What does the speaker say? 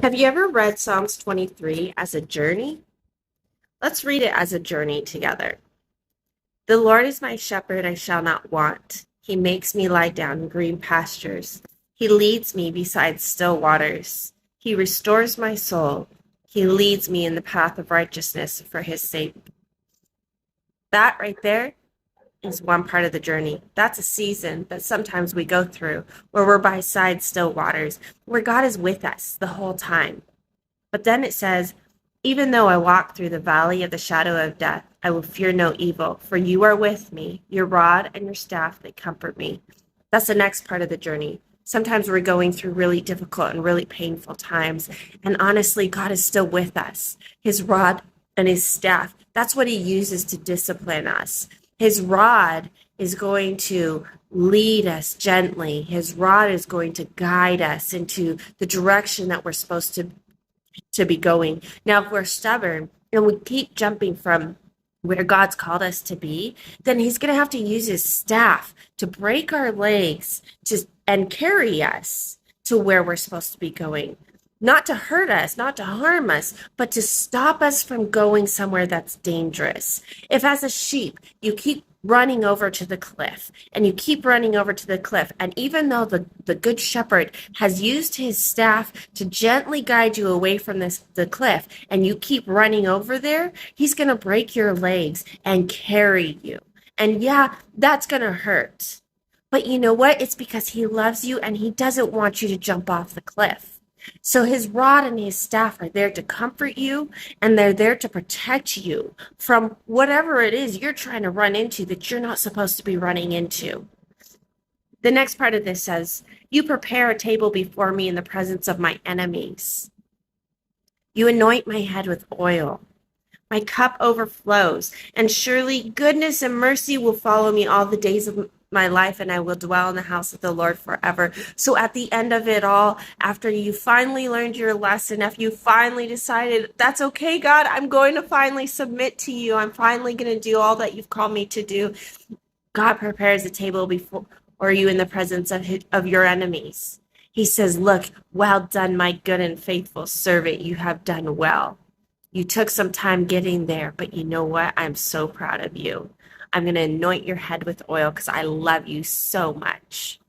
Have you ever read Psalms 23 as a journey? Let's read it as a journey together. The Lord is my shepherd, I shall not want. He makes me lie down in green pastures. He leads me beside still waters. He restores my soul. He leads me in the path of righteousness for his sake. That right there is one part of the journey. That's a season that sometimes we go through where we're beside still waters, where God is with us the whole time. But then it says, even though I walk through the valley of the shadow of death, I will fear no evil, for you are with me, your rod and your staff, they comfort me. That's the next part of the journey. Sometimes we're going through really difficult and really painful times. And honestly, God is still with us. His rod and his staff, that's what he uses to discipline us. His rod is going to lead us gently. His rod is going to guide us into the direction that we're supposed to be going. Now, if we're stubborn and we keep jumping from where God's called us to be, then he's going to have to use his staff to break our legs and carry us to where we're supposed to be going. Not to hurt us, not to harm us, but to stop us from going somewhere that's dangerous. If as a sheep, you keep running over to the cliff and you keep running over to the cliff, and even though the good shepherd has used his staff to gently guide you away from the cliff, and you keep running over there, he's going to break your legs and carry you. And yeah, that's going to hurt. But you know what? It's because he loves you and he doesn't want you to jump off the cliff. So his rod and his staff are there to comfort you, and they're there to protect you from whatever it is you're trying to run into that you're not supposed to be running into. The next part of this says, you prepare a table before me in the presence of my enemies. You anoint my head with oil. My cup overflows, and surely goodness and mercy will follow me all the days of my life, and I will dwell in the house of the Lord forever. So at the end of it all, after you finally learned your lesson, after you finally decided, that's okay, God, I'm going to finally submit to you, I'm finally going to do all that you've called me to do, God prepares a table before you in the presence of your enemies. He says, look, well done, my good and faithful servant. You have done well. You took some time getting there, but you know what? I'm so proud of you. I'm going to anoint your head with oil because I love you so much.